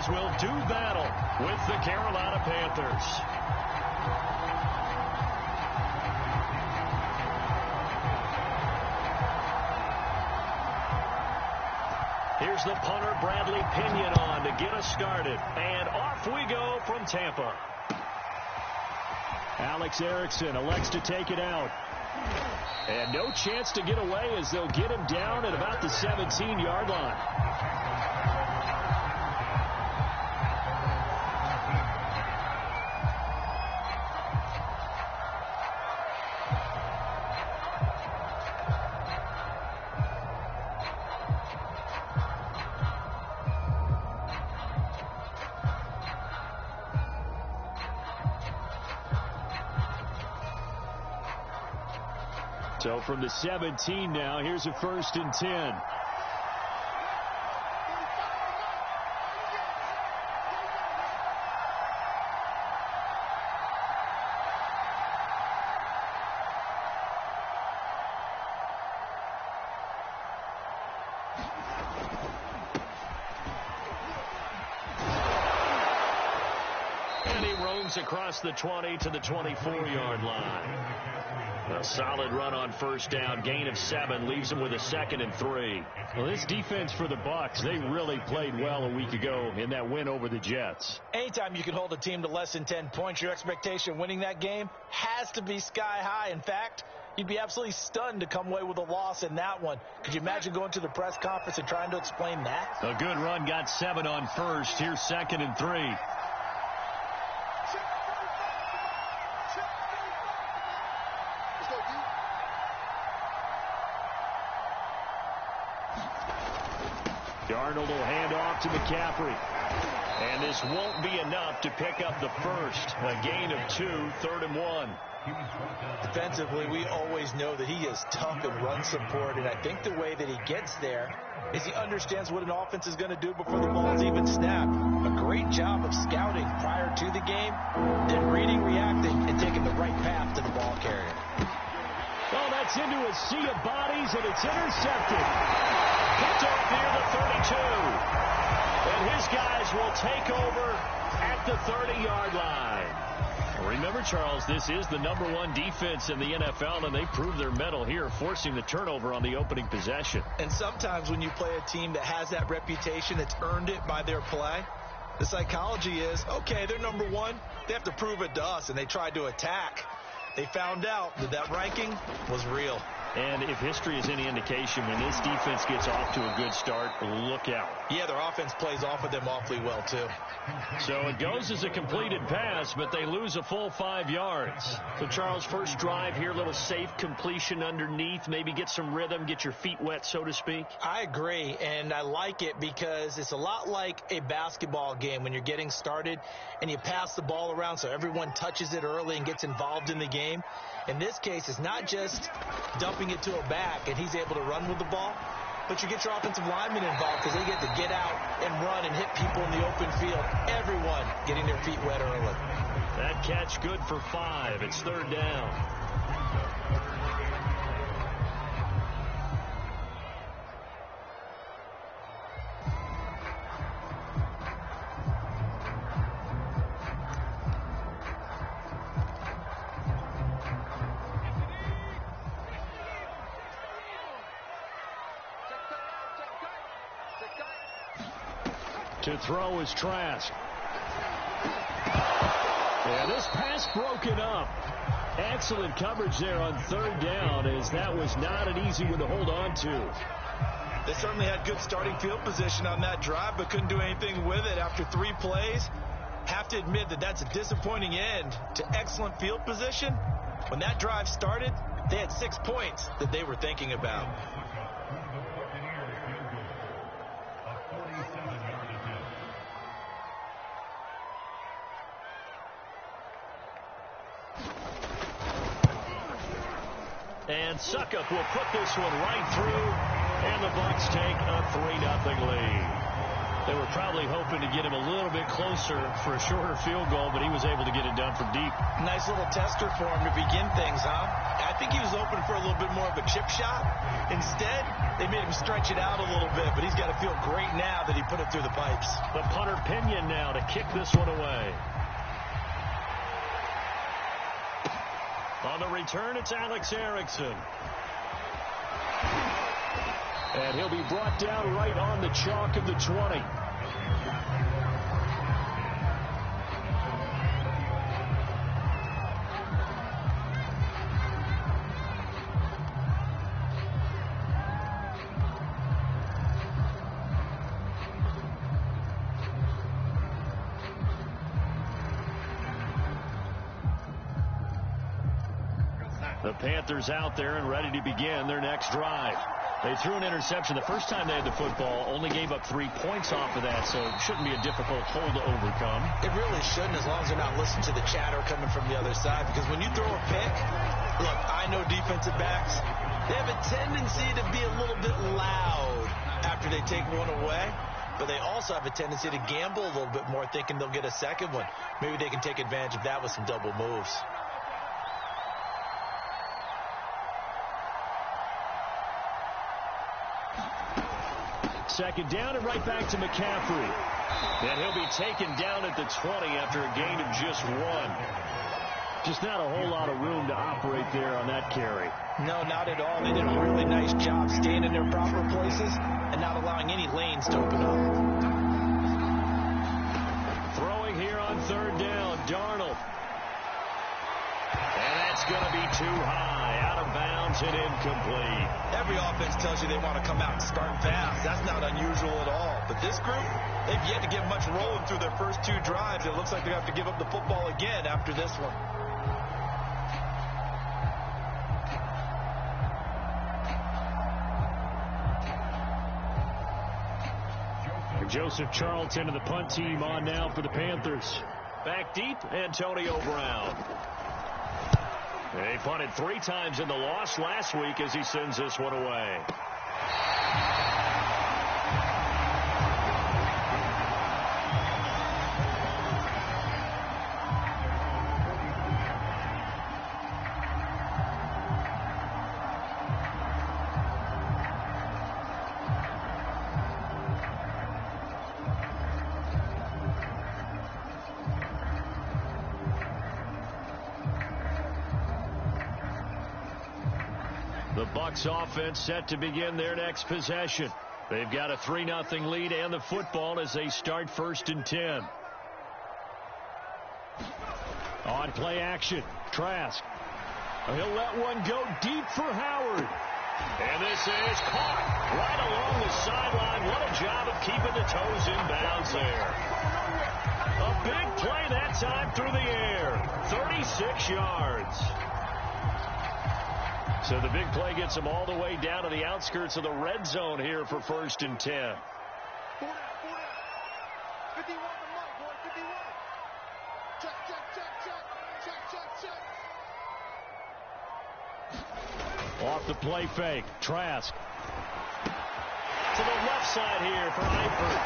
Bucs will do battle with the Carolina Panthers. Here's the punter, Bradley Pinion, on to get us started. And off we go from Tampa. Alex Erickson elects to take it out. And no chance to get away as they'll get him down at about the 17-yard line. So from the 17 now, here's a 1st and 10. And he roams across the 20 to the 24-yard line. A solid run on 1st down, gain of 7, leaves them with a 2nd and 3. Well, this defense for the Bucs, they really played well a week ago in that win over the Jets. Anytime you can hold a team to less than 10 points, your expectation winning that game has to be sky high. In fact, you'd be absolutely stunned to come away with a loss in that one. Could you imagine going to the press conference and trying to explain that? A good run, got 7 on 1st. Here's 2nd and 3. Darnold will hand off to McCaffrey. And this won't be enough to pick up the 1st. A gain of 2, 3rd and 1. Defensively, we always know that he is tough in run support, and I think the way that he gets there is he understands what an offense is going to do before the ball is even snapped. A great job of scouting prior to the game, then reading, reacting, and taking the right path to the ball carrier. Well, that's into a sea of bodies, and it's intercepted. Picked off near the 32. And his guys will take over at the 30-yard line. Remember, Charles, this is the #1 defense in the NFL, and they prove their mettle here, forcing the turnover on the opening possession. And sometimes when you play a team that has that reputation, that's earned it by their play, the psychology is, okay, they're #1. They have to prove it to us, and they tried to attack. They found out that that ranking was real. And if history is any indication, when this defense gets off to a good start, look out. Yeah, their offense plays off of them awfully well, too. So it goes as a completed pass, but they lose a full 5 yards. So, Charles, first drive here, little safe completion underneath, maybe get some rhythm, get your feet wet, so to speak. I agree, and I like it because it's a lot like a basketball game when you're getting started and you pass the ball around so everyone touches it early and gets involved in the game. In this case, it's not just dumping it to a back and he's able to run with the ball, but you get your offensive linemen involved because they get to get out and run and hit people in the open field. Everyone getting their feet wet early. That catch good for 5. It's 3rd down. To throw is Trask. Yeah, this pass broken up. Excellent coverage there on 3rd down, as that was not an easy one to hold on to. They certainly had good starting field position on that drive, but couldn't do anything with it after 3 plays. Have to admit that that's a disappointing end to excellent field position. When that drive started, they had 6 points that they were thinking about. And Suckup will put this one right through, and the Bucs take a 3-0 lead. They were probably hoping to get him a little bit closer for a shorter field goal, but he was able to get it done from deep. Nice little tester for him to begin things, huh? I think he was open for a little bit more of a chip shot. Instead, they made him stretch it out a little bit, but he's got to feel great now that he put it through the pipes. The punter Pinion now to kick this one away. On the return, it's Alex Erickson. And he'll be brought down right on the chalk of the 20. The Panthers out there and ready to begin their next drive. They threw an interception the first time they had the football, only gave up 3 points off of that, so it shouldn't be a difficult hole to overcome. It really shouldn't, as long as they're not listening to the chatter coming from the other side, because when you throw a pick, look, I know defensive backs, they have a tendency to be a little bit loud after they take one away, but they also have a tendency to gamble a little bit more, thinking they'll get a second one. Maybe they can take advantage of that with some double moves. Second down and right back to McCaffrey. And he'll be taken down at the 20 after a gain of just 1. Just not a whole lot of room to operate there on that carry. No, not at all. They did a really nice job staying in their proper places and not allowing any lanes to open up. Throwing here on third down, Darnold. And that's going to be too high, out of bounds and incomplete. Every offense tells you they want to come out and start fast. That's not unusual at all. But this group, they've yet to get much rolling through their first 2 drives. It looks like they have to give up the football again after this one. Joseph Charlton and the punt team on now for the Panthers. Back deep, Antonio Brown. They punted 3 times in the loss last week as he sends this one away. The Bucs offense set to begin their next possession. They've got a 3-0 lead and the football as they start 1st and 10. On play action, Trask. He'll let one go deep for Howard. And this is caught right along the sideline. What a job of keeping the toes in bounds there. A big play that time through the air. 36 yards. So the big play gets them all the way down to the outskirts of the red zone here for 1st and 10. 51 to Mike, boy, 51. Check. Off the play fake, Trask. To the left side here for Eifert.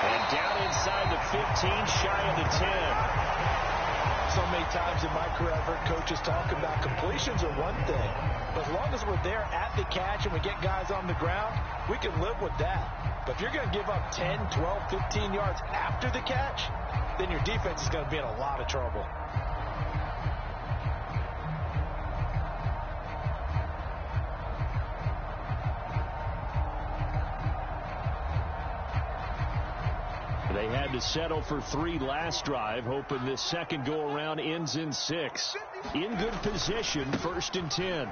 And down inside the 15, shy of the 10. So many times in my career, I've heard coaches talk about completions are one thing. But as long as we're there at the catch and we get guys on the ground, we can live with that. But if you're going to give up 10, 12, 15 yards after the catch, then your defense is going to be in a lot of trouble. They had to settle for 3 last drive, hoping this second go-around ends in 6. In good position, 1st and 10. And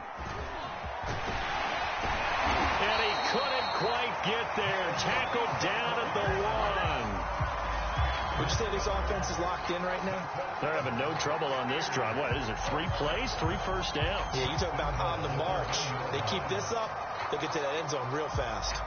he couldn't quite get there. Tackled down at the 1. Would you say this offense is locked in right now? They're having no trouble on this drive. What is it, 3 plays, 3 first downs? Yeah, you talk about on the march. They keep this up, they'll get to that end zone real fast.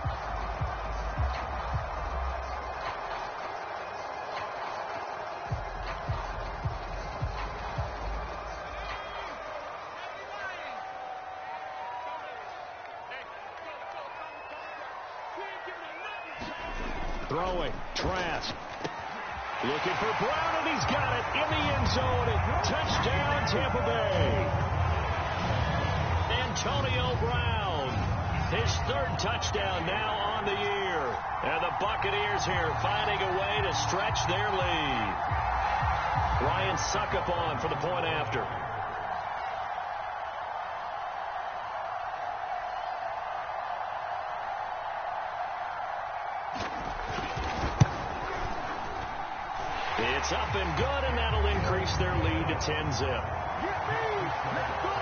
Throwing, Trask. Looking for Brown, and he's got it in the end zone. And touchdown, Tampa Bay. Antonio Brown. His third touchdown now on the year. And the Buccaneers here finding a way to stretch their lead. Ryan Suckup on for the point after. It's up and good, and that'll increase their lead to 10-zip. Let's go! Let's go!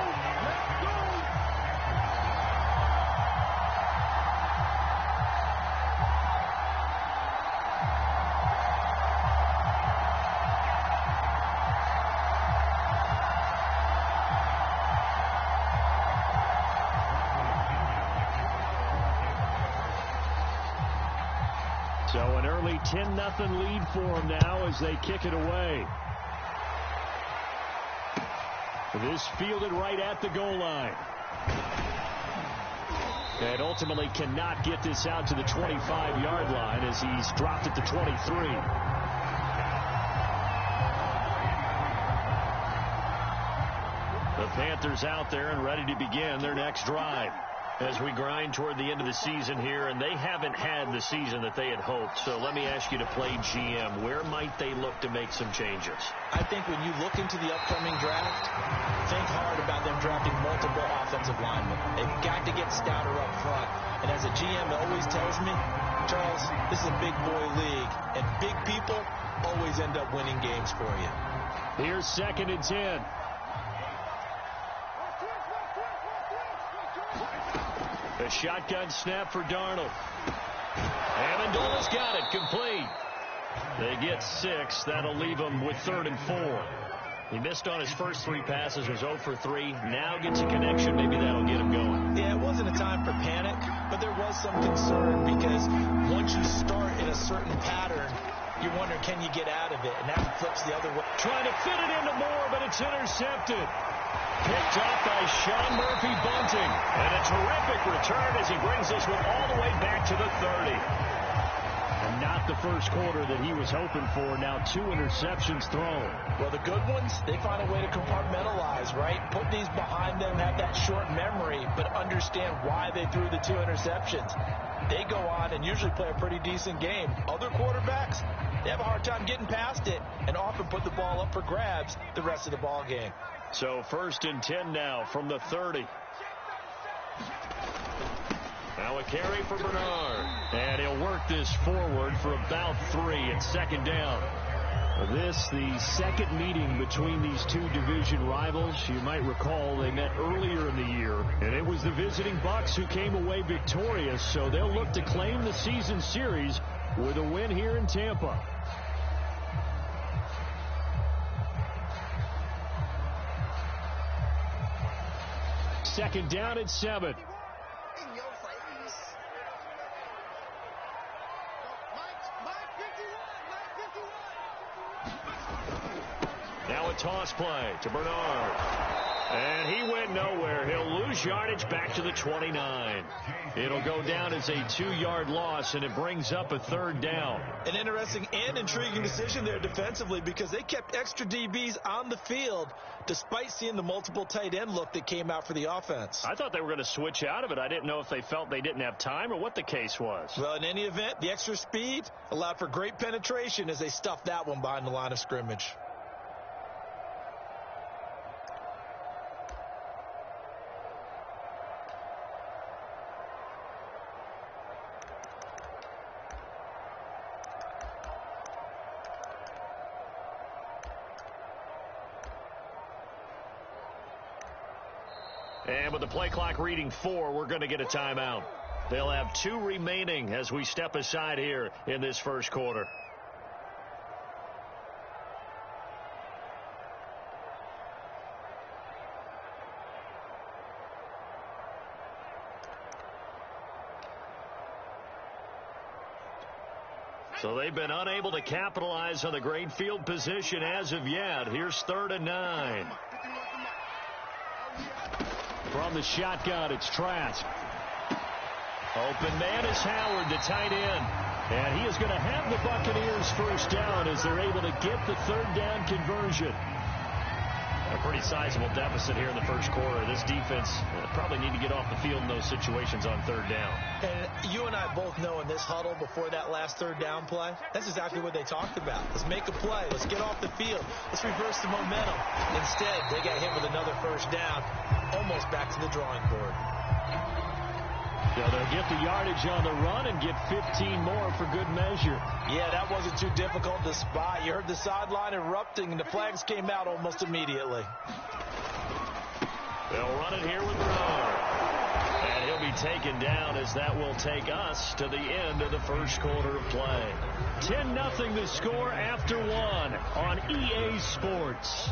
So an early 10-0 lead for them now as they kick it away. This fielded right at the goal line. And ultimately cannot get this out to the 25-yard line as he's dropped at the 23. The Panthers out there and ready to begin their next drive as we grind toward the end of the season here, and they haven't had the season that they had hoped. So let me ask you to play GM. Where might they look to make some changes? I think when you look into the upcoming draft, think hard about them drafting multiple offensive linemen. They've got to get stouter up front. And as a GM always tells me, Charles, this is a big boy league, and big people always end up winning games for you. Here's 2nd and 10. A shotgun snap for Darnold. Amendola's got it, complete. They get 6. That'll leave them with 3rd and 4. He missed on his first 3 passes, was 0 for 3. Now gets a connection. Maybe that'll get him going. Yeah, it wasn't a time for panic, but there was some concern because once you start in a certain pattern, you're wondering, can you get out of it? And that flips the other way. Trying to fit it into Moore, but it's intercepted. Picked up by Sean Murphy-Bunting. And a terrific return as he brings this one all the way back to the 30. And not the first quarter that he was hoping for. Now 2 interceptions thrown. Well, the good ones, they find a way to compartmentalize, right? Put these behind them, have that short memory, but understand why they threw the 2 interceptions. They go on and usually play a pretty decent game. Other quarterbacks, they have a hard time getting past it and often put the ball up for grabs the rest of the ball game. So 1st and 10 now from the 30. Now a carry for Bernard. And he'll work this forward for about 3. It's 2nd down. This, the second meeting between these two division rivals. You might recall they met earlier in the year, and it was the visiting Bucs who came away victorious. So they'll look to claim the season series with a win here in Tampa. Second down at 7. Now a toss play to Bernard. And he went nowhere. He'll lose yardage back to the 29. It'll go down as a 2-yard loss, and it brings up a 3rd down. An interesting and intriguing decision there defensively because they kept extra DBs on the field despite seeing the multiple tight end look that came out for the offense. I thought they were going to switch out of it. I didn't know if they felt they didn't have time or what the case was. Well, in any event, the extra speed allowed for great penetration as they stuffed that one behind the line of scrimmage. And with the play clock reading 4, we're going to get a timeout. They'll have 2 remaining as we step aside here in this first quarter. So they've been unable to capitalize on the great field position as of yet. Here's 3rd and 9. From the shotgun, it's Trask. Open man is Howard, the tight end. And he is going to have the Buccaneers first down as they're able to get the 3rd down conversion. A pretty sizable deficit here in the first quarter. This defense probably need to get off the field in those situations on third down. And you and I both know in this huddle before that last third down play, that's exactly what they talked about. Let's make a play. Let's get off the field. Let's reverse the momentum. Instead, they got hit with another first down, almost back to the drawing board. So they'll get the yardage on the run and get 15 more for good measure. Yeah, that wasn't too difficult to spot. You heard the sideline erupting, and the flags came out almost immediately. They'll run it here with Rowe. And he'll be taken down as that will take us to the end of the first quarter of play. 10-0 the score after one on EA Sports.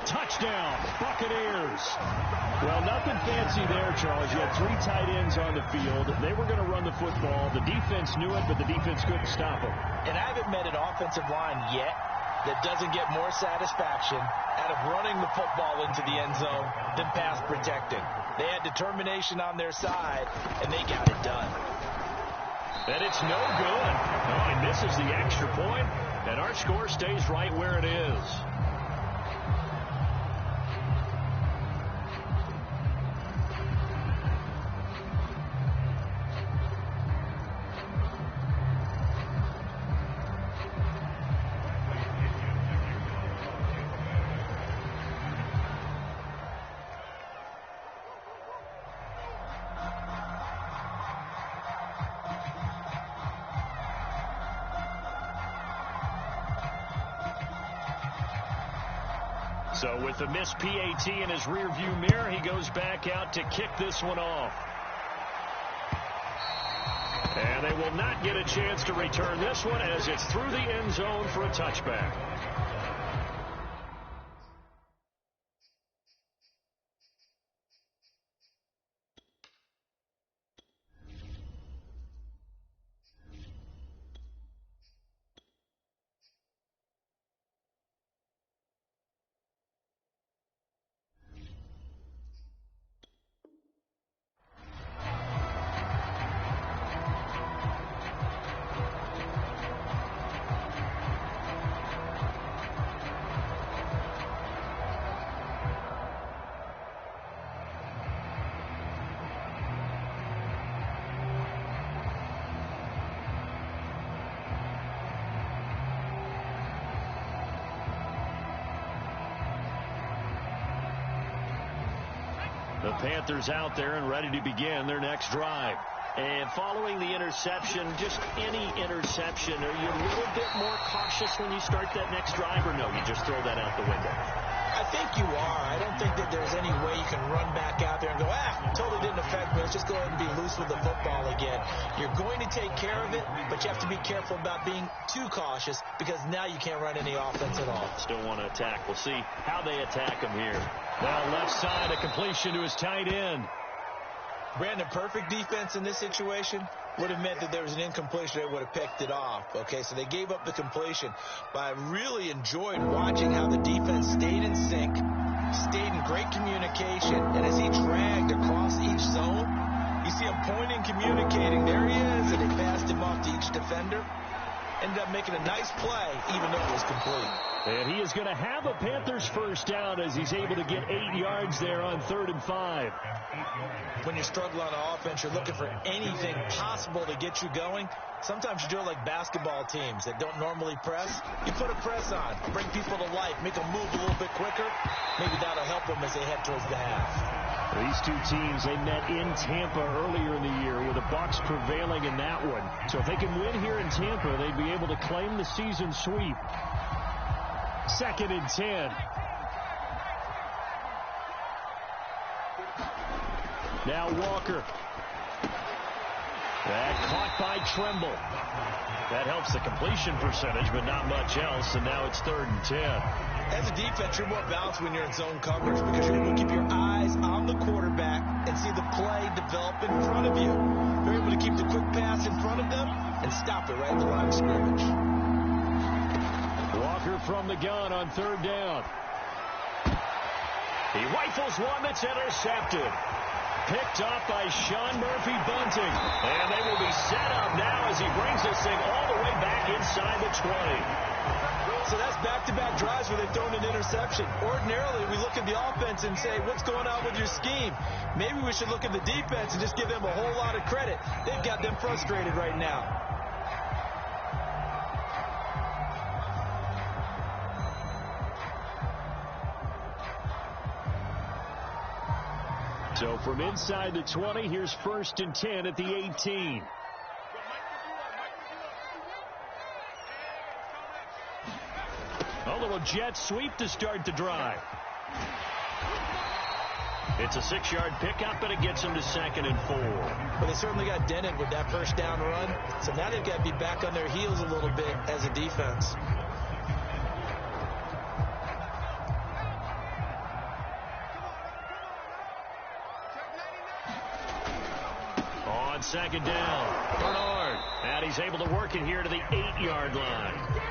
Touchdown, Buccaneers. Well, nothing fancy there, Charles. You had three tight ends on the field. They were going to run the football. The defense knew it, but the defense couldn't stop them. And I haven't met an offensive line yet that doesn't get more satisfaction out of running the football into the end zone than pass protecting. They had determination on their side, and they got it done. And it's no good. Oh, he misses the extra point, and our score stays right where it is. So with the missed PAT in his rearview mirror, he goes back out to kick this one off. And they will not get a chance to return this one as it's through the end zone for a touchback. The Panthers out there and ready to begin their next drive. And following the interception, just any interception, are you a little bit more cautious when you start that next drive, or no, you just throw that out the window? I think you are. I don't think that there's any way you can run back out there and go, totally didn't affect me. Let's just go ahead and be loose with the football again. You're going to take care of it, but you have to be careful about being too cautious because now you can't run any offense at all. Still want to attack. We'll see how they attack him here. Now left side, a completion to his tight end. Brandon, perfect defense in this situation would have meant that there was an incompletion. They would have picked it off. Okay, so they gave up the completion. But I really enjoyed watching how the defense stayed in sync, stayed in great communication, and as he dragged across each zone, you see him pointing, communicating. There he is, and they passed him off to each defender. Ended up making a nice play, even though it was complete. And he is going to have a Panthers first down as he's able to get 8 yards there on 3rd and 5. When you struggle on offense, you're looking for anything possible to get you going. Sometimes you do it like basketball teams that don't normally press. You put a press on, bring people to life, make them move a little bit quicker. Maybe that'll help them as they head towards the half. These two teams, they met in Tampa earlier in the year with the Bucs prevailing in that one. So if they can win here in Tampa, they'd be able to claim the season sweep. 2nd and 10. Now Walker. That caught by Tremble. That helps the completion percentage, but not much else, and now it's 3rd and 10. As a defense, you're more balanced when you're in zone coverage because you're able to keep your eyes on the quarterback and see the play develop in front of you. You're able to keep the quick pass in front of them and stop it right at the line of scrimmage. from the gun on third down. He rifles one that's intercepted. Picked off by Sean Murphy Bunting. And they will be set up now as he brings this thing all the way back inside the 20. So that's back-to-back drives where they've thrown an interception. Ordinarily, we look at the offense and say, what's going on with your scheme? Maybe we should look at the defense and just give them a whole lot of credit. They've got them frustrated right now. So from inside the 20, here's 1st and 10 at the 18. A little jet sweep to start the drive. It's a 6-yard pickup, and it gets them to 2nd and 4. Well, they certainly got dented with that first down run. So now they've got to be back on their heels a little bit as a defense. On 2nd down, Bernard. And he's able to work it here to the 8-yard line.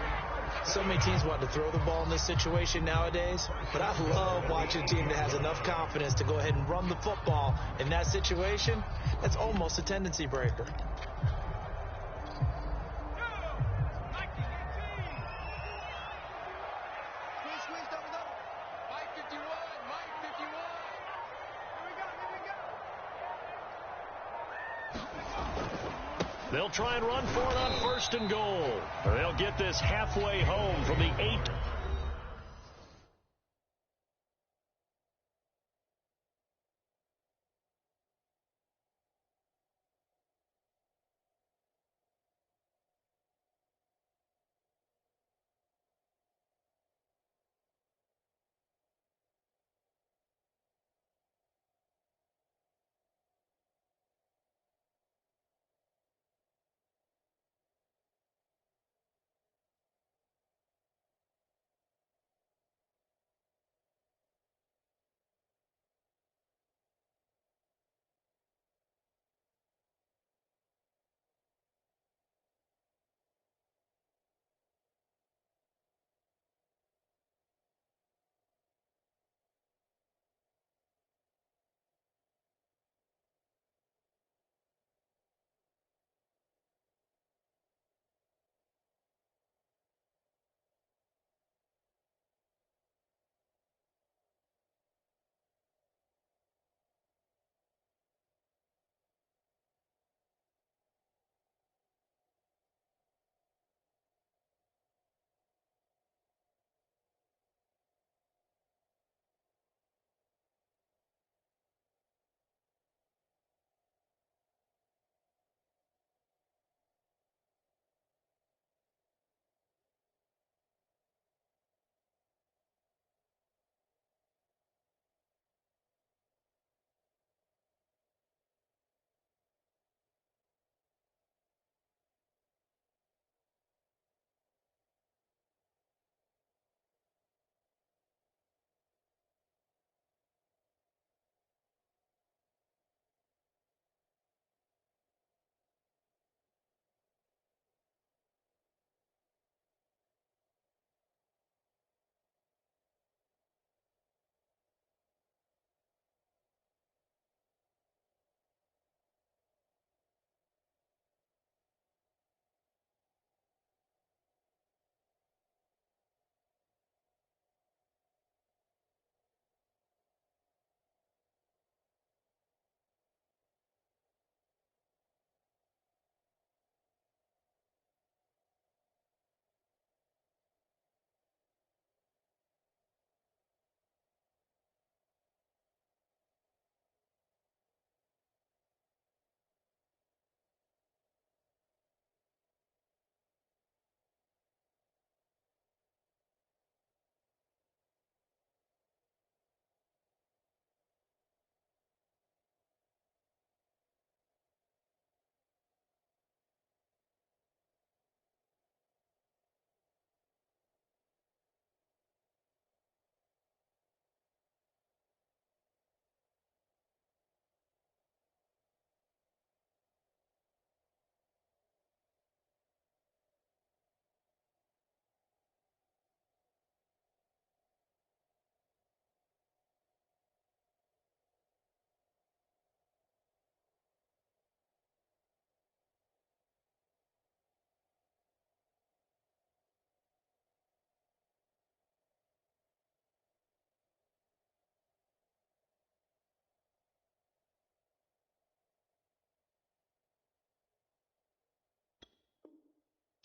So many teams want to throw the ball in this situation nowadays, but I love watching a team that has enough confidence to go ahead and run the football in that situation. That's almost a tendency breaker. They'll try and run for it on 1st and goal. They'll get this halfway home from the 8.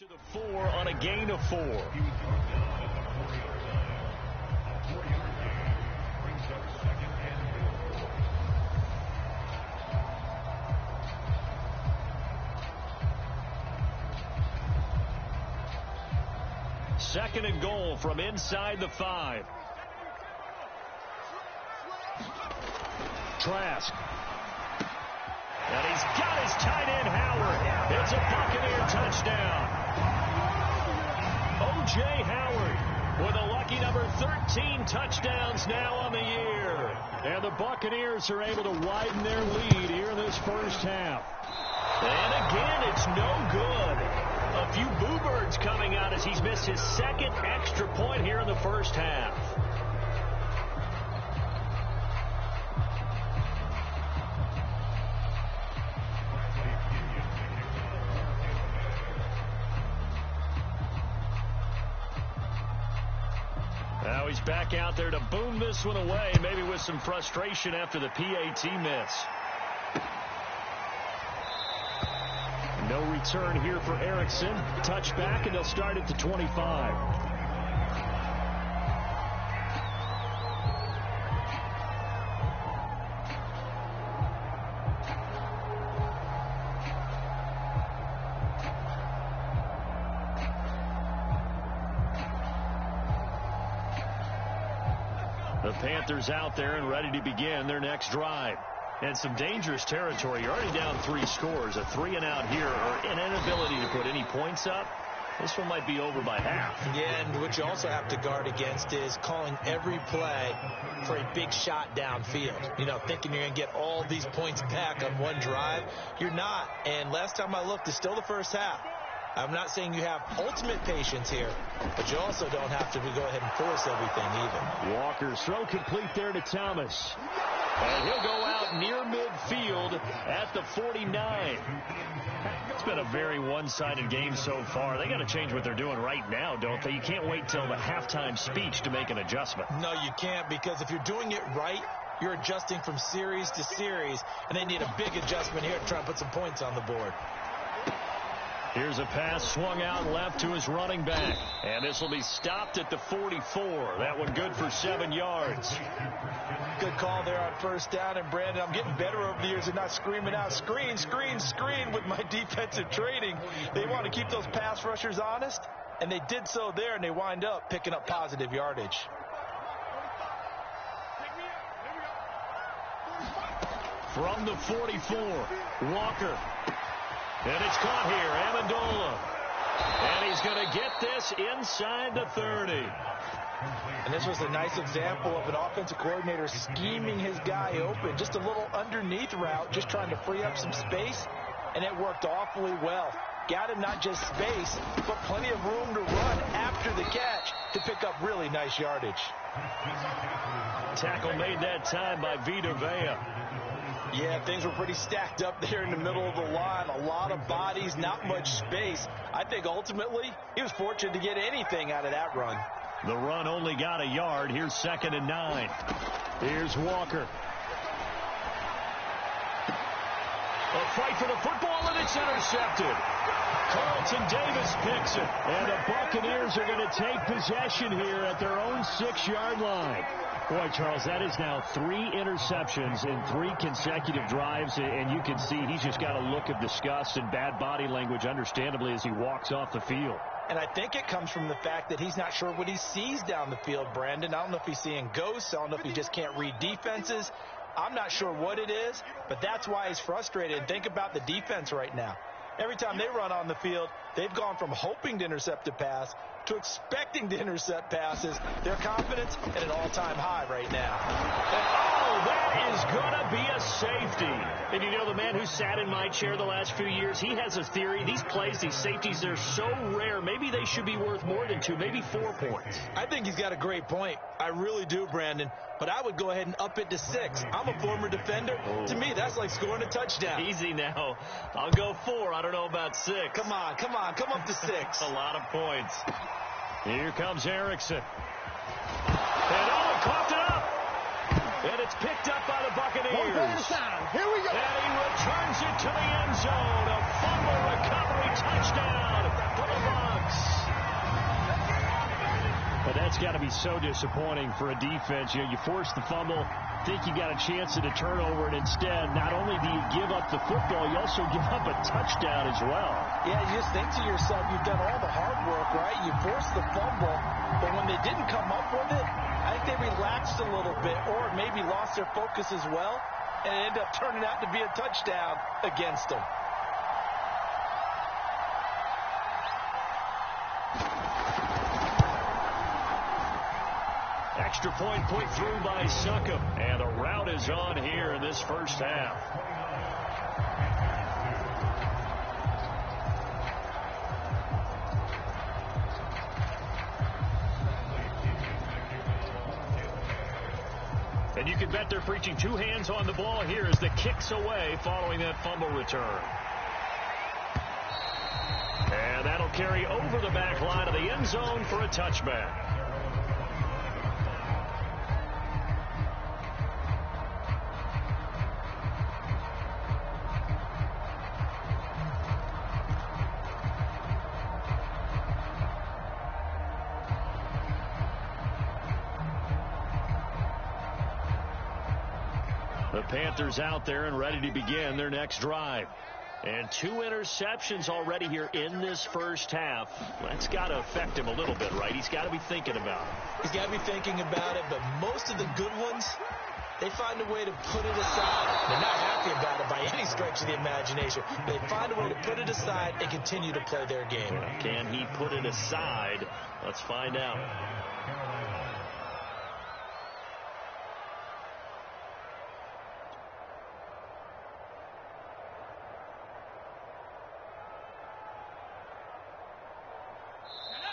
To the 4 on a gain of 4. Second and goal from inside the 5. Trask. And he's got his tight end, Howard. It's a Buccaneer touchdown. O.J. Howard with a lucky number 13 touchdowns now on the year. And the Buccaneers are able to widen their lead here in this first half. And again, it's no good. A few boo birds coming out as he's missed his second extra point here in the first half. Now he's back out there to boom this one away, maybe with some frustration after the PAT miss. No return here for Erickson. Touchback, and they'll start at the 25. The Panthers out there and ready to begin their next drive. And some dangerous territory. You're already down 3 scores. A 3-and-out here, or an inability to put any points up. This one might be over by half. Yeah, and what you also have to guard against is calling every play for a big shot downfield. You know, thinking you're going to get all these points back on one drive. You're not. And last time I looked, it's still the first half. I'm not saying you have ultimate patience here, but you also don't have to go ahead and force everything either. Walker's throw complete there to Thomas. And he'll go out near midfield at the 49. It's been a very one-sided game so far. They got to change what they're doing right now, don't they? You can't wait till the halftime speech to make an adjustment. No, you can't, because if you're doing it right, you're adjusting from series to series, and they need a big adjustment here to try and put some points on the board. Here's a pass swung out left to his running back. And this will be stopped at the 44. That one good for 7 yards. Good call there on first down. And, Brandon, I'm getting better over the years and not screaming out, screen, screen, screen with my defensive training. They want to keep those pass rushers honest, and they did so there, and they wind up picking up positive yardage. From the 44, Walker. And it's caught here, Amendola. And he's going to get this inside the 30. And this was a nice example of an offensive coordinator scheming his guy open. Just a little underneath route, just trying to free up some space. And it worked awfully well. Got him not just space, but plenty of room to run after the catch to pick up really nice yardage. Tackle made that time by Vita Vea. Yeah, things were pretty stacked up there in the middle of the line. A lot of bodies, not much space. I think ultimately he was fortunate to get anything out of that run. The run only got a yard. Here's 2nd and 9. Here's Walker. A fight for the football, and it's intercepted. Carlton Davis picks it. And the Buccaneers are going to take possession here at their own 6-yard line. Boy, Charles, that is now 3 interceptions in 3 consecutive drives, and you can see he's just got a look of disgust and bad body language, understandably, as he walks off the field. And I think it comes from the fact that he's not sure what he sees down the field, Brandon. I don't know if he's seeing ghosts. I don't know if he just can't read defenses. I'm not sure what it is, but that's why he's frustrated. And think about the defense right now. Every time they run on the field, they've gone from hoping to intercept a pass to expecting to intercept passes. Their confidence at an all-time high right now. And, that is going to be a safety. And you know, the man who sat in my chair the last few years, he has a theory. These plays, these safeties, they're so rare. Maybe they should be worth more than 2, maybe 4 points. I think he's got a great point. I really do, Brandon. But I would go ahead and up it to 6. I'm a former defender. Oh. To me, that's like scoring a touchdown. Easy now. I'll go 4. I don't know about 6. Come on. Come up to 6. A lot of points. Here comes Erickson. And coughed it up. And it's picked up by the Buccaneers. Here we go. And he returns it to the end zone. A fumble recovery touchdown for the Bucs. That's got to be so disappointing for a defense. You force the fumble, think you got a chance at a turnover, and instead, not only do you give up the football, you also give up a touchdown as well. Yeah, you just think to yourself, you've done all the hard work, right? You forced the fumble, but when they didn't come up with it, I think they relaxed a little bit or maybe lost their focus as well, and it ended up turning out to be a touchdown against them. Extra point put through by Succop, and the route is on here in this first half. And you can bet they're preaching two hands on the ball here as the kick's away following that fumble return. And that'll carry over the back line of the end zone for a touchback. The Panthers out there and ready to begin their next drive. And 2 interceptions already here in this first half. That's got to affect him a little bit, right? He's got to be thinking about it. He's got to be thinking about it, but most of the good ones, they find a way to put it aside. They're not happy about it by any stretch of the imagination. They find a way to put it aside and continue to play their game. Can he put it aside? Let's find out.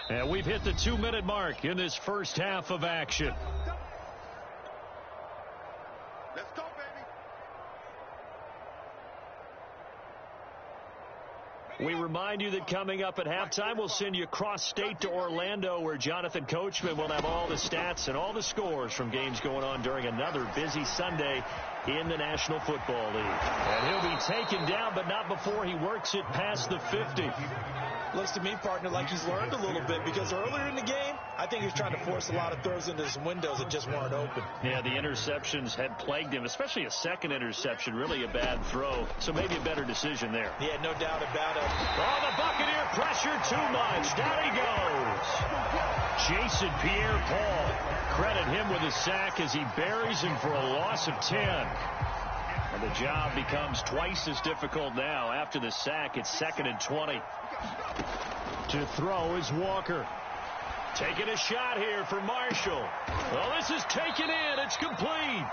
And we've hit the 2-minute mark in this first half of action. Let's go, baby. We remind you that coming up at halftime, we'll send you cross-state to Orlando, where Jonathan Coachman will have all the stats and all the scores from games going on during another busy Sunday in the National Football League. And he'll be taken down, but not before he works it past the 50. Looks to me, partner, like he's learned a little bit, because earlier in the game, I think he was trying to force a lot of throws into some windows that just weren't open. Yeah, the interceptions had plagued him, especially a second interception, really a bad throw. So maybe a better decision there. Yeah, no doubt about it. Oh, the Buccaneer pressure too much. Down he goes. Jason Pierre-Paul. Credit him with a sack as he buries him for a loss of 10. And the job becomes twice as difficult now. After the sack, it's 2nd and 20. To throw is Walker. Taking a shot here for Marshall. Oh, this is taken in. It's complete.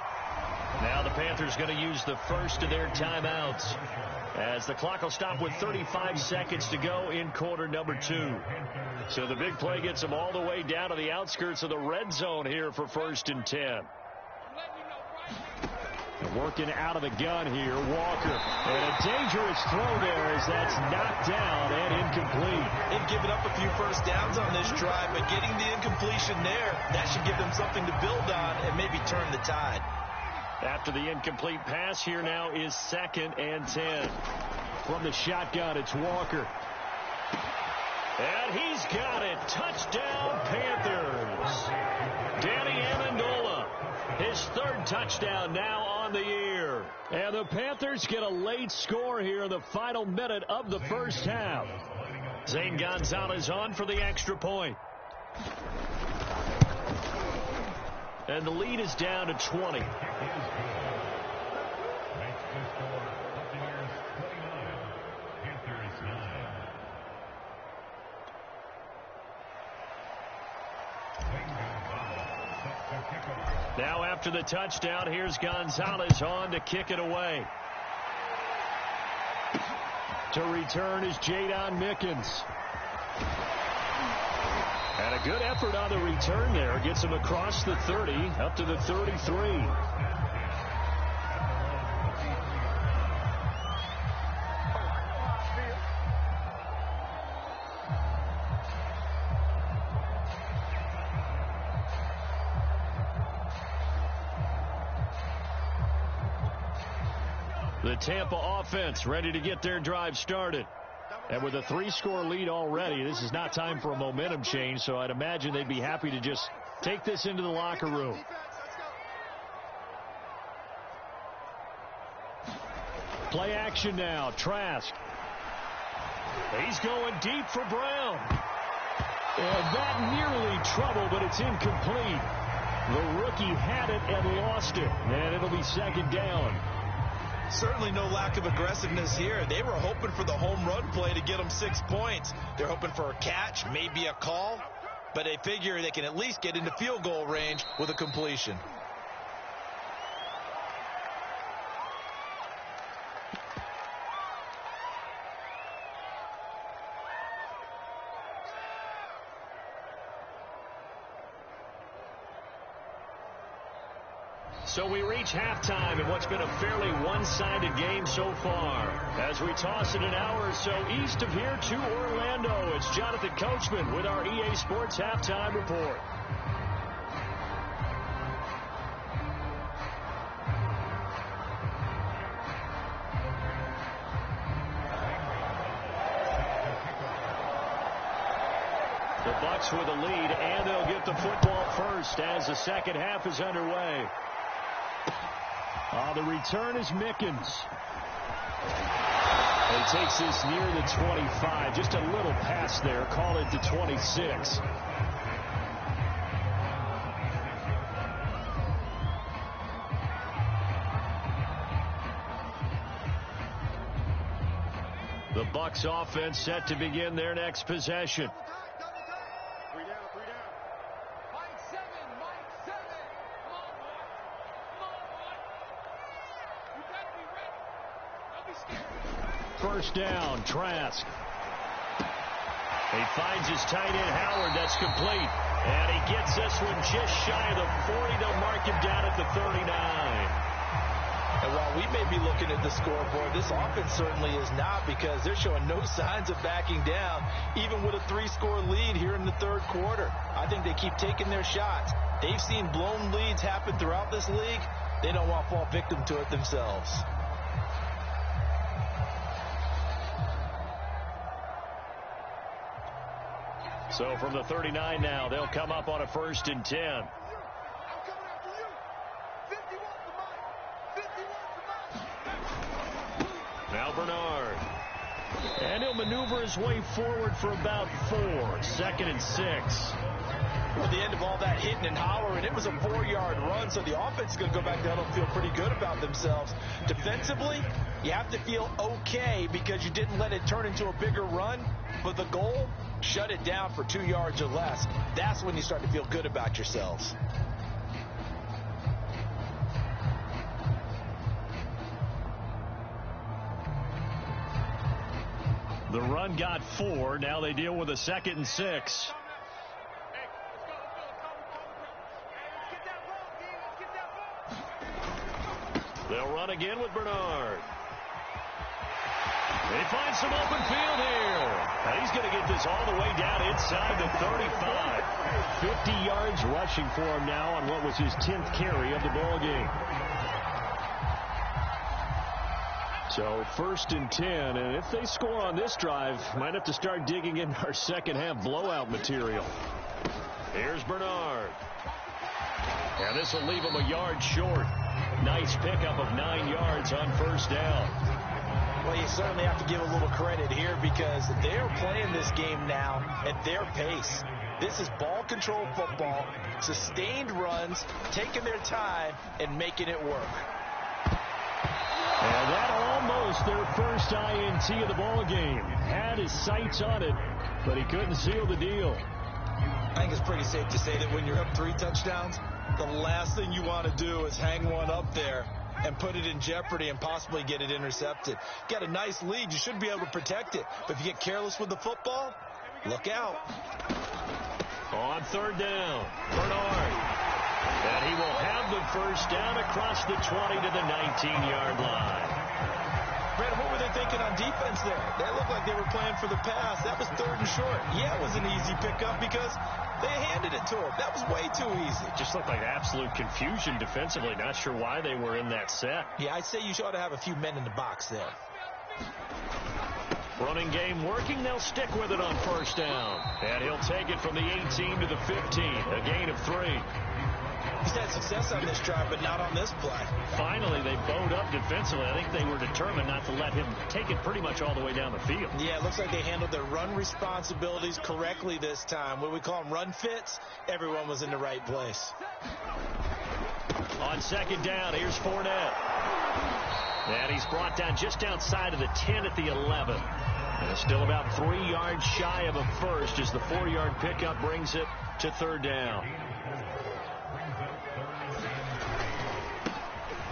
Now the Panthers going to use the first of their timeouts, as the clock will stop with 35 seconds to go in quarter number 2. So the big play gets them all the way down to the outskirts of the red zone here for 1st and 10. Working out of the gun here, Walker. And a dangerous throw there as that's knocked down and incomplete. They've given up a few first downs on this drive, but getting the incompletion there, that should give them something to build on and maybe turn the tide. After the incomplete pass, here now is 2nd and 10. From the shotgun, it's Walker. And he's got it. Touchdown, Panthers. Danny Amendola, his 3rd touchdown now on the year. And the Panthers get a late score here in the final minute of the first half. Zane Gonzalez on for the extra point. And the lead is down to 20. Now after the touchdown, here's Gonzalez on to kick it away. To return is Jadon Mickens. And a good effort on the return there. Gets him across the 30, up to the 33. The Tampa offense ready to get their drive started. And with a 3-score lead already, this is not time for a momentum change, so I'd imagine they'd be happy to just take this into the locker room. Play action now. Trask. He's going deep for Brown. And that nearly trouble, but it's incomplete. The rookie had it and lost it. And it'll be second down. Certainly no lack of aggressiveness here. They were hoping for the home run play to get them 6 points. They're hoping for a catch, maybe a call, but they figure they can at least get into field goal range with a completion. So we reach halftime in what's been a fairly one-sided game so far. As we toss it an hour or so east of here to Orlando, it's Jonathan Coachman with our EA Sports Halftime Report. The Bucs with a lead, and they'll get the football first as the second half is underway. The return is Mickens. He takes this near the 25. Just a little pass there. Call it the 26. The Bucs offense set to begin their next possession. First down, Trask. He finds his tight end, Howard. That's complete. And he gets this one just shy of the 40. They'll mark him down at the 39. And while we may be looking at the scoreboard, this offense certainly is not, because they're showing no signs of backing down, even with a 3-score lead here in the third quarter. I think they keep taking their shots. They've seen blown leads happen throughout this league. They don't want to fall victim to it themselves. So from the 39 now, they'll come up on a 1st and 10. Now Bernard. And he'll maneuver his way forward for about 4. 2nd and 6. At the end of all that hitting and hollering, it was a 4-yard run, so the offense is going to go back down and feel pretty good about themselves. Defensively, you have to feel okay because you didn't let it turn into a bigger run, but the goal, shut it down for 2 yards or less. That's when you start to feel good about yourselves. The run got 4. Now they deal with a 2nd and 6. They'll run again with Bernard. They find some open field here. And he's going to get this all the way down inside the 35. 50 yards rushing for him now on what was his 10th carry of the ball game. So 1st and 10, and if they score on this drive, might have to start digging in our second half blowout material. Here's Bernard. And this will leave him a yard short. Nice pickup of 9 yards on 1st down. Well, you certainly have to give a little credit here because they're playing this game now at their pace. This is ball control football, sustained runs, taking their time, and making it work. And that almost their first INT of the ball game. Had his sights on it, but he couldn't seal the deal. I think it's pretty safe to say that when you're up 3 touchdowns, the last thing you want to do is hang one up there and put it in jeopardy and possibly get it intercepted. Got a nice lead. You should be able to protect it. But if you get careless with the football, look out. On 3rd down, Bernard. And he will have the first down across the 20 to the 19-yard line. Brad, what were they thinking on defense there? They looked like they were playing for the pass. That was 3rd and short. Yeah, it was an easy pickup because they handed it to him. That was way too easy. Just looked like absolute confusion defensively. Not sure why they were in that set. Yeah, I'd say you ought to have a few men in the box there. Running game working. They'll stick with it on first down. And he'll take it from the 18 to the 15. A gain of 3. He's had success on this drive, but not on this play. Finally, they bowed up defensively. I think they were determined not to let him take it pretty much all the way down the field. Yeah, it looks like they handled their run responsibilities correctly this time. What we call them run fits, everyone was in the right place. On second down, here's Fournette. And he's brought down just outside of the 10 at the 11. And it's still about 3 yards shy of a first as the 4-yard pickup brings it to third down.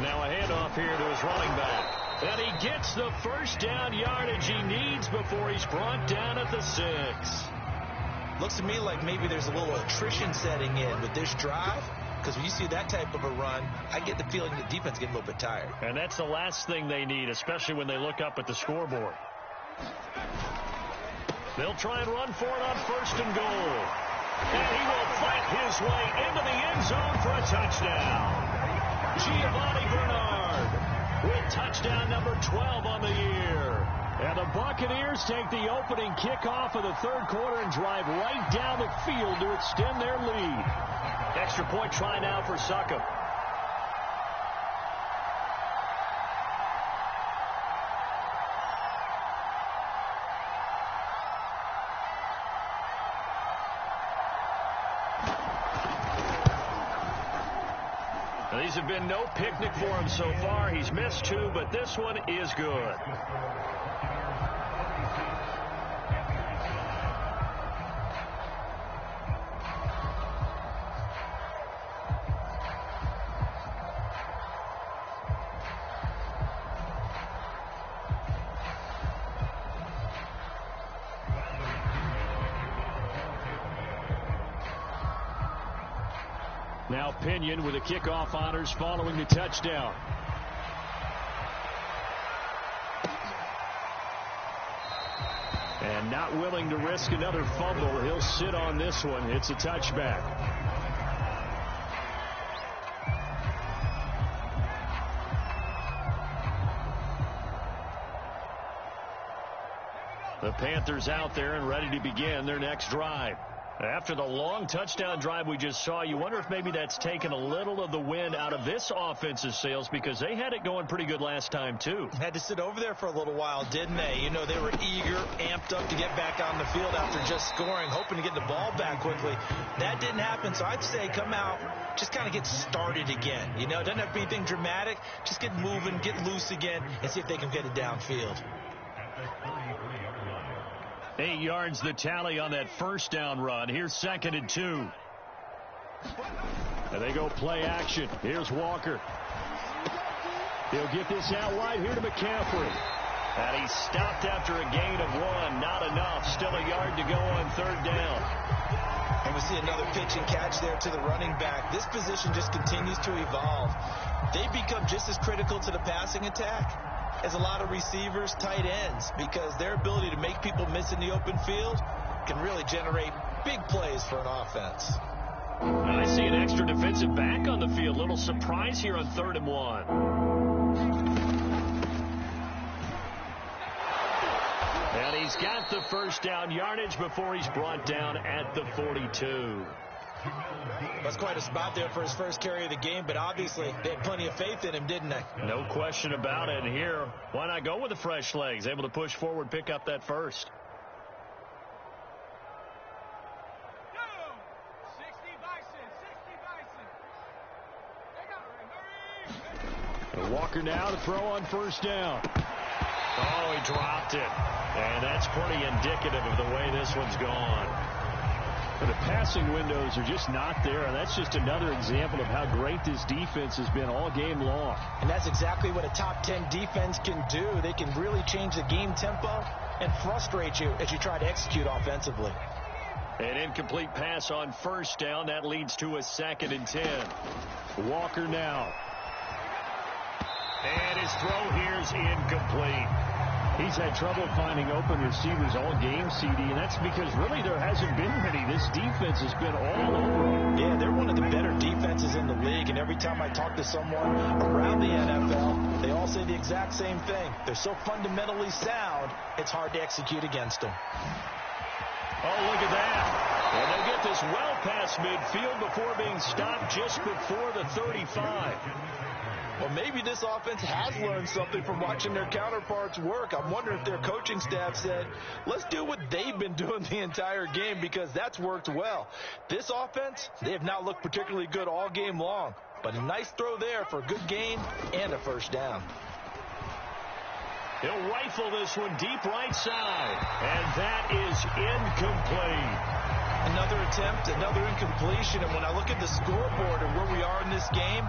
Now a handoff here to his running back. And he gets the first down yardage he needs before he's brought down at the 6. Looks to me like maybe there's a little attrition setting in with this drive. Because when you see that type of a run, I get the feeling the defense getting a little bit tired. And that's the last thing they need, especially when they look up at the scoreboard. They'll try and run for it on first and goal. And he will fight his way into the end zone for a touchdown. Giovanni Bernard with touchdown number 12 on the year. And the Buccaneers take the opening kickoff of the third quarter and drive right down the field to extend their lead. Extra point try now for Succop. Now, these have been no picnic for him so far. He's missed 2, but this one is good. Now Pinion with the kickoff honors following the touchdown. And not willing to risk another fumble. He'll sit on this one. It's a touchback. The Panthers out there and ready to begin their next drive. After the long touchdown drive we just saw, you wonder if maybe that's taken a little of the wind out of this offense's sails, because they had it going pretty good last time, too. Had to sit over there for a little while, didn't they? You know, they were eager, amped up to get back on the field after just scoring, hoping to get the ball back quickly. That didn't happen, so I'd say come out, just kind of get started again. You know, it doesn't have to be anything dramatic. Just get moving, get loose again, and see if they can get it downfield. 8 yards the tally on that first down run. Here's second and 2. And they go play action. Here's Walker. He'll get this out wide here to McCaffrey. And he's stopped after a gain of 1. Not enough. Still a yard to go on third down. And we see another pitch and catch there to the running back. This position just continues to evolve. They become just as critical to the passing attack as a lot of receivers, tight ends, because their ability to make people miss in the open field can really generate big plays for an offense. I see an extra defensive back on the field. Little surprise here on 3rd and 1. And he's got the first down yardage before he's brought down at the 42. That's quite a spot there for his first carry of the game, but obviously they had plenty of faith in him, didn't they? No question about it. And here, why not go with the fresh legs? Able to push forward, pick up that first. And Walker now to throw on first down. Oh, he dropped it. And that's pretty indicative of the way this one's gone. The passing windows are just not there, and that's just another example of how great this defense has been all game long. And that's exactly what a top 10 defense can do. They can really change the game tempo and frustrate you as you try to execute offensively. An incomplete pass on first down. That leads to a 2nd and 10. Walker now. And his throw here's incomplete. He's had trouble finding open receivers all game, CD, and that's because really there hasn't been many. This defense has been all over. Yeah, they're one of the better defenses in the league, and every time I talk to someone around the NFL, they all say the exact same thing. They're so fundamentally sound, it's hard to execute against them. Oh, look at that. And they get this well past midfield before being stopped just before the 35. Well, maybe this offense has learned something from watching their counterparts work. I'm wondering if their coaching staff said, let's do what they've been doing the entire game, because that's worked well. This offense, they have not looked particularly good all game long, but a nice throw there for a good gain and a first down. He'll rifle this one deep right side, and that is incomplete. Another attempt, another incompletion, and when I look at the scoreboard and where we are in this game,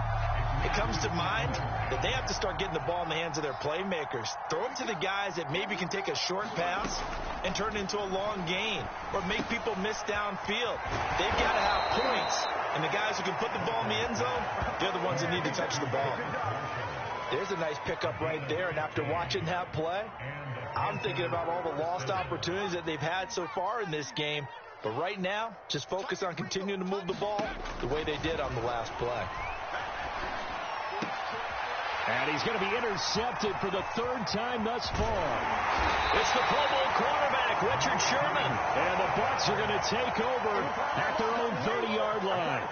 it comes to mind that they have to start getting the ball in the hands of their playmakers. Throw it to the guys that maybe can take a short pass and turn it into a long gain, or make people miss downfield. They've got to have points, and the guys who can put the ball in the end zone, they're the ones that need to touch the ball. There's a nice pickup right there, and after watching that play, I'm thinking about all the lost opportunities that they've had so far in this game. But right now, just focus on continuing to move the ball the way they did on the last play. And he's going to be intercepted for the third time thus far. It's the Pro Bowl quarterback, Richard Sherman. And the Bucs are going to take over at their own 30-yard line.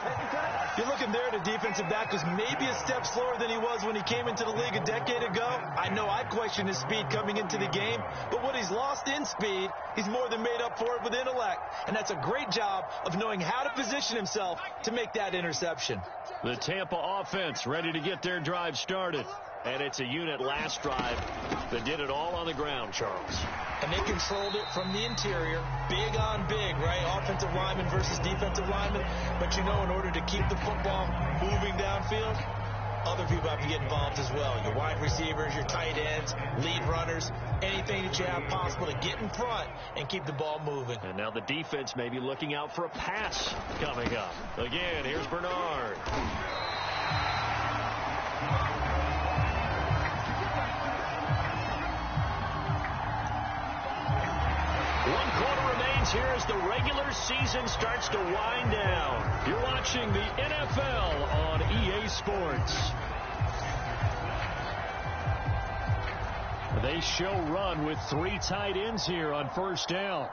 You're looking there at a defensive back who's maybe a step slower than he was when he came into the league a decade ago. I know I questioned his speed coming into the game, but what he's lost in speed, he's more than made up for it with intellect. And that's a great job of knowing how to position himself to make that interception. The Tampa offense ready to get their drive started. And it's a unit last drive that did it all on the ground, Charles. And they controlled it from the interior, big on big, right? Offensive lineman versus defensive lineman. But, you know, in order to keep the football moving downfield, other people have to get involved as well. Your wide receivers, your tight ends, lead runners, anything that you have possible to get in front and keep the ball moving. And now the defense may be looking out for a pass coming up. Again, here's Bernard. One quarter remains here as the regular season starts to wind down. You're watching the NFL on EA Sports. They show run with 3 tight ends here on first down.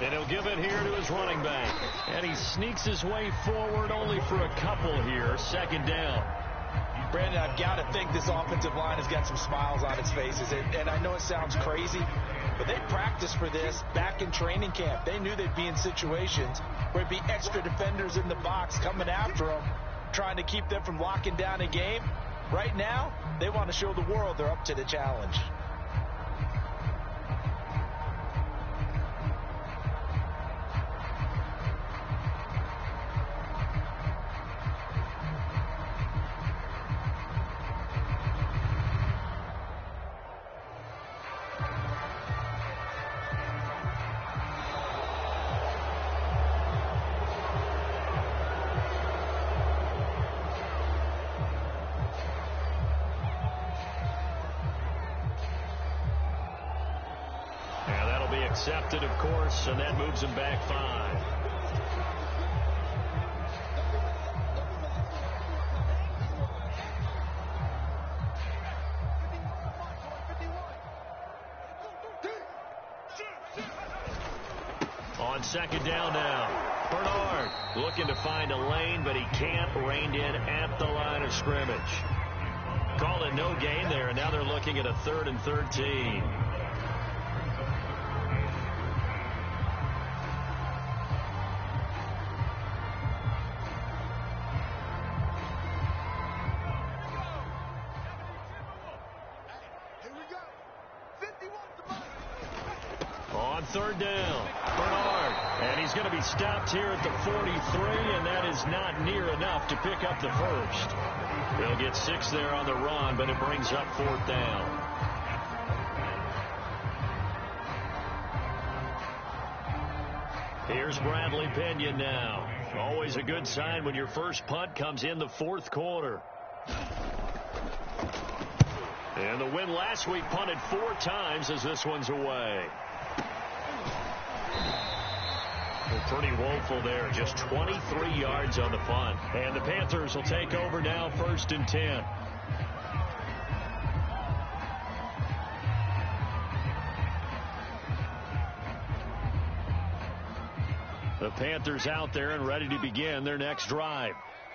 And he'll give it here to his running back. And he sneaks his way forward only for a couple here. Second down. Brandon, I've got to think this offensive line has got some smiles on its faces. And I know it sounds crazy, but they practiced for this back in training camp. They knew they'd be in situations where it'd be extra defenders in the box coming after them, trying to keep them from locking down a game. Right now, they want to show the world they're up to the challenge. Accepted, of course, and that moves him back 5. On second down now, Bernard looking to find a lane, but he can't. Reined in at the line of scrimmage. Call it no gain there, and now they're looking at a 3rd and 13. Third down, Bernard, and he's going to be stopped here at the 43, and that is not near enough to pick up the first. They'll get 6 there on the run, but it brings up 4th down. Here's Bradley Pinion now. Always a good sign when your first punt comes in the 4th quarter. And the win last week punted 4 times as this one's away. Well, pretty woeful there. Just 23 yards on the punt. And the Panthers will take over now, 1st and 10. The Panthers out there and ready to begin their next drive.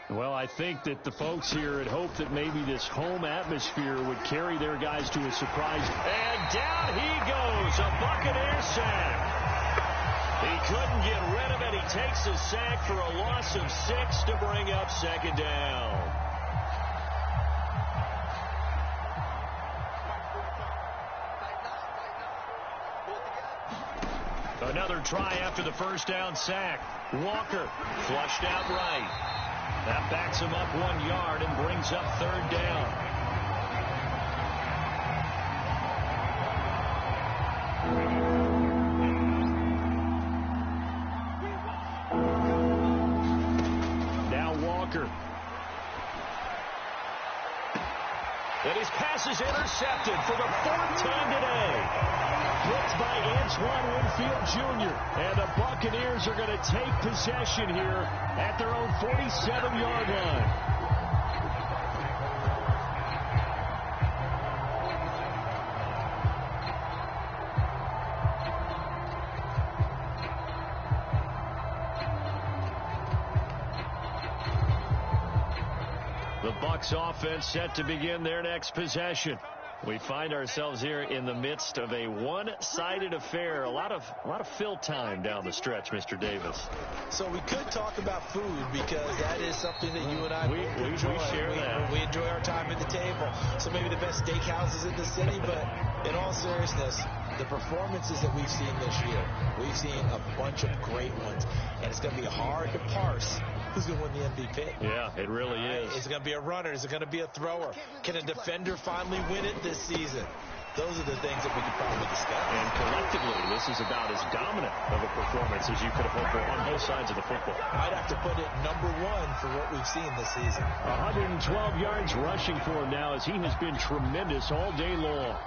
Well, I think that the folks here had hoped that maybe this home atmosphere would carry their guys to a surprise. And down he goes, a Buccaneer sack. He couldn't get rid of it. He takes a sack for a loss of 6 to bring up 2nd down. Another try after the 1st down sack. Walker flushed out right. That backs him up 1 yard and brings up 3rd down. Now Walker. And his pass is intercepted for the 4th time today. Blitzed by Antoine Winfield Jr. And the Buccaneers are going to take possession here at their own 47-yard line. The Bucs offense set to begin their next possession. We find ourselves here in the midst of a one-sided affair. A lot of fill time down the stretch, Mr. Davis. So we could talk about food because that is something that you and I enjoy. We share that. We enjoy our time at the table. So maybe the best steakhouses in the city, but in all seriousness, the performances that we've seen this year, we've seen a bunch of great ones, and it's going to be hard to parse who's going to win the MVP. Yeah, it really is. Is it going to be a runner? Is it going to be a thrower? Can a defender finally win it this season? Those are the things that we could probably discuss. And collectively, this is about as dominant of a performance as you could have hoped for on both sides of the football. I'd have to put it number 1 for what we've seen this season. 112 yards rushing for him now as he has been tremendous all day long.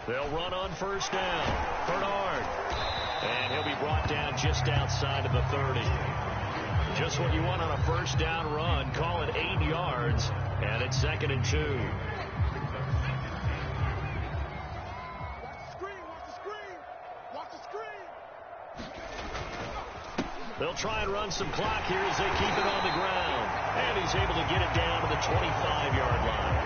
They'll run on 1st down. Bernard. And he'll be brought down just outside of the 30. Just what you want on a 1st down run. Call it 8 yards. And it's 2nd and 2. Watch the screen. They'll try and run some clock here as they keep it on the ground. And he's able to get it down to the 25-yard line.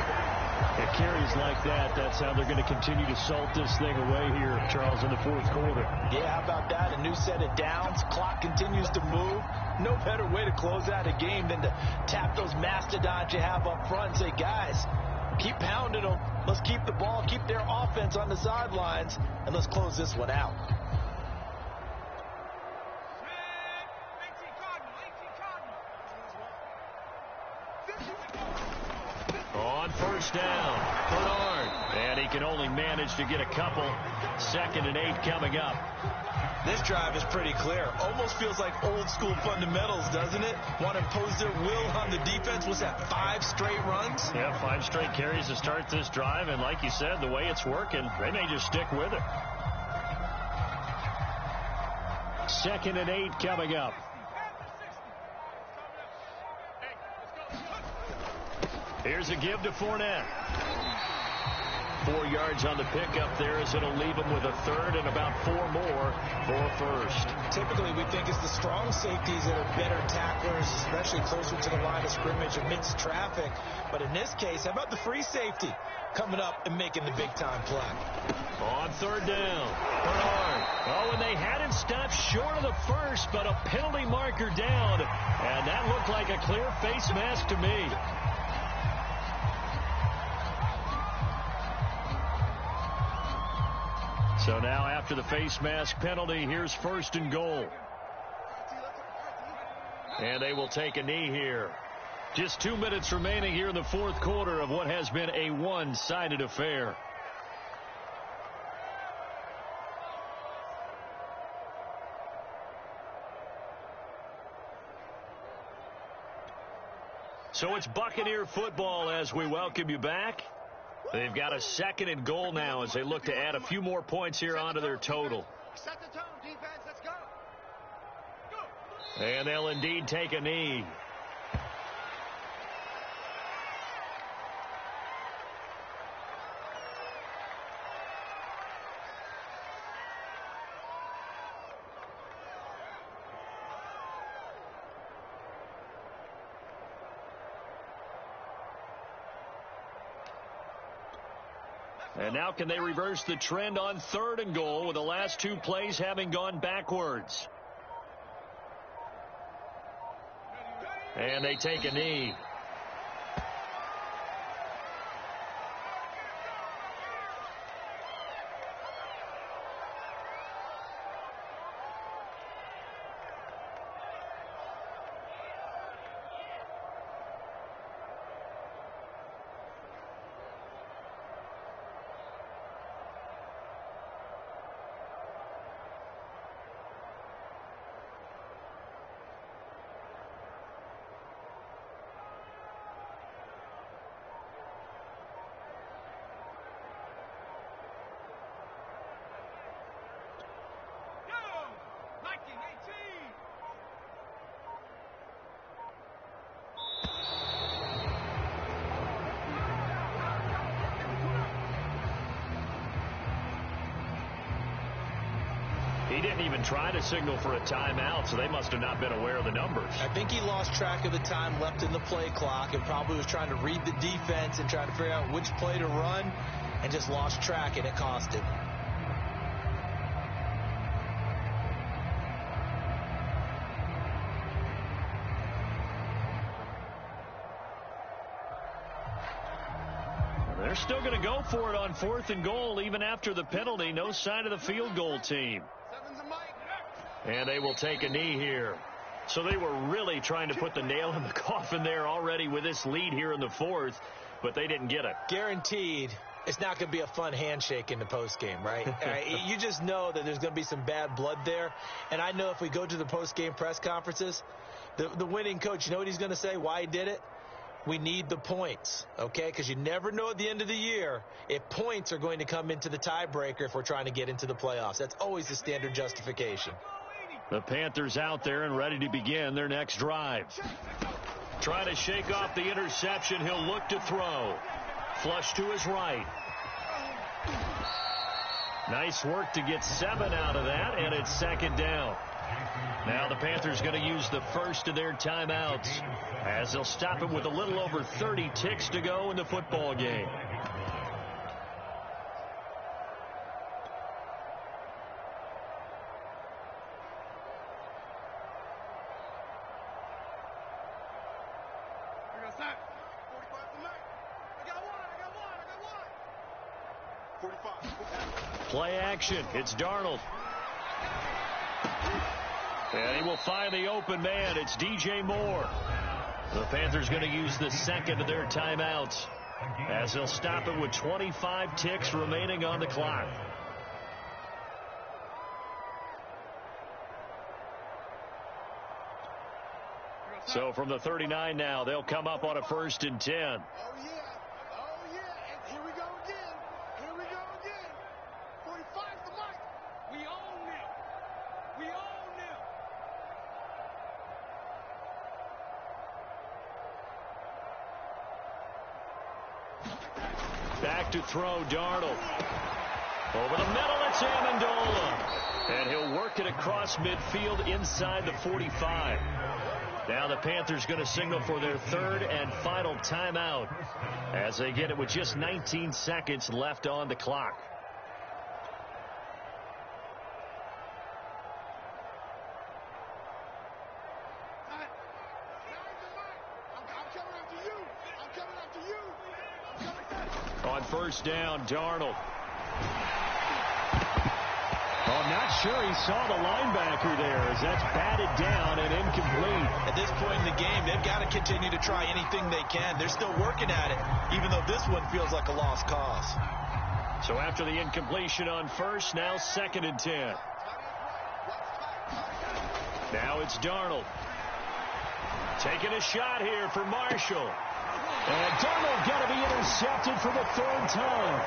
It carries like that. That's how they're going to continue to salt this thing away here, Charles, in the 4th quarter. Yeah, how about that? A new set of downs. Clock continues to move. No better way to close out a game than to tap those mastodons you have up front and say, guys, keep pounding them. Let's keep the ball, keep their offense on the sidelines, and let's close this one out. On 1st down, Bernard. And he can only manage to get a couple. 2nd and 8 coming up. This drive is pretty clear. Almost feels like old school fundamentals, doesn't it? Want to impose their will on the defense. Was that 5 straight runs? Yeah, 5 straight carries to start this drive. And like you said, the way it's working, they may just stick with it. 2nd and 8 coming up. Here's a give to Fournette. 4 yards on the pickup there as it'll leave him with a 3rd and about 4 more for a 1st. Typically, we think it's the strong safeties that are better tacklers, especially closer to the line of scrimmage amidst traffic. But in this case, how about the free safety coming up and making the big-time play? On 3rd down, Bernard. Oh, and they had him stopped short of the 1st, but a penalty marker down. And that looked like a clear face mask to me. So now after the face mask penalty, here's 1st and goal. And they will take a knee here. Just 2 minutes remaining here in the fourth quarter of what has been a one-sided affair. So it's Buccaneer football as we welcome you back. They've got a 2nd and goal now as they look to add a few more points here onto their total. Set the tone, defense. Let's go. And they'll indeed take a knee. And now can they reverse the trend on 3rd and goal with the last 2 plays having gone backwards? And they take a knee. He didn't even try to signal for a timeout, so they must have not been aware of the numbers. I think he lost track of the time left in the play clock and probably was trying to read the defense and trying to figure out which play to run and just lost track, and it cost him. They're still going to go for it on 4th and goal even after the penalty. No sign of the field goal team. And they will take a knee here. So they were really trying to put the nail in the coffin there already with this lead here in the 4th, but they didn't get it. Guaranteed it's not going to be a fun handshake in the postgame, right? You just know that there's going to be some bad blood there. And I know if we go to the postgame press conferences, the winning coach, you know what he's going to say, why he did it? We need the points, okay? Because you never know at the end of the year if points are going to come into the tiebreaker if we're trying to get into the playoffs. That's always the standard justification. The Panthers out there and ready to begin their next drive. Trying to shake off the interception. He'll look to throw. Flush to his right. Nice work to get 7 out of that, and it's 2nd down. Now the Panthers going to use the first of their timeouts as they'll stop it with a little over 30 ticks to go in the football game. Play action. It's Darnold. And he will find the open man. It's DJ Moore. The Panthers going to use the 2nd of their timeouts as they'll stop it with 25 ticks remaining on the clock. So from the 39 now, they'll come up on a 1st and 10. Oh, yeah. Oh, yeah. And here we go again. Here we go again. 45's the mark. We own them. We own them. Back to throw, Darnold. Over the middle, it's Amendola. And he'll work it across midfield inside the 45. Now the Panthers going to signal for their 3rd and final timeout as they get it with just 19 seconds left on the clock. On 1st down, Darnold. Oh, Not sure he saw the linebacker there as that's batted down and incomplete. At this point in the game, they've got to continue to try anything they can. They're still working at it, even though this one feels like a lost cause. So after the incompletion on first, now 2nd and 10. Now it's Darnold. Taking a shot here for Marshall. And Darnold got to be intercepted for the 3rd time.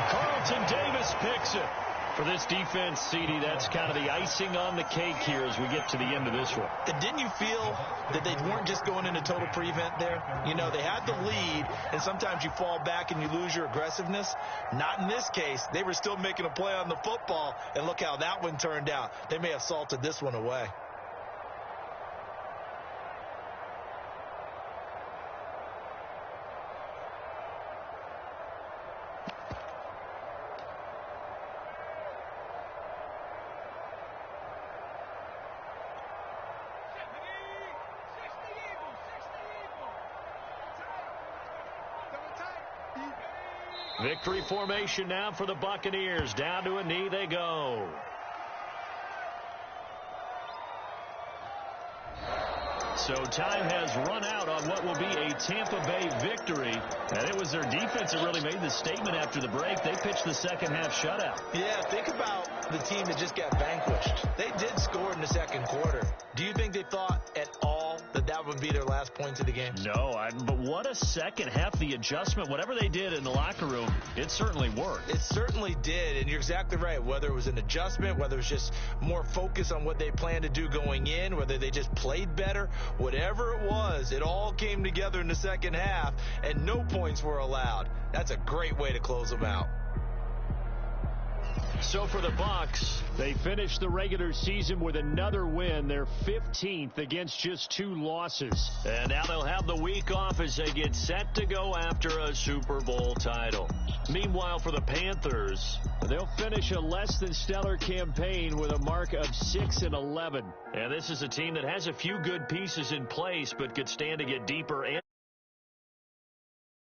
Carlton Davis picks it. For this defense, CD, that's kind of the icing on the cake here as we get to the end of this one. And didn't you feel that they weren't just going into total prevent there? You know, they had the lead, and sometimes you fall back and you lose your aggressiveness. Not in this case. They were still making a play on the football, and look how that one turned out. They may have salted this one away. Victory formation now for the Buccaneers. Down to a knee they go. So time has run out on what will be a Tampa Bay victory. And it was their defense that really made the statement after the break. They pitched the second half shutout. Yeah, think about the team that just got vanquished. They did score in the 2nd quarter. Do you think they thought at all that that would be their last points of the game? No, but what a second half. The adjustment, whatever they did in the locker room, it certainly worked. It certainly did, and you're exactly right. Whether it was an adjustment, whether it was just more focus on what they planned to do going in, whether they just played better, whatever it was, it all came together in the second half, and no points were allowed. That's a great way to close them out. So for the Bucs, they finished the regular season with another win. They're 15th against just 2 losses. And now they'll have the week off as they get set to go after a Super Bowl title. Meanwhile, for the Panthers, they'll finish a less than stellar campaign with a mark of 6-11. And this is a team that has a few good pieces in place but could stand to get deeper and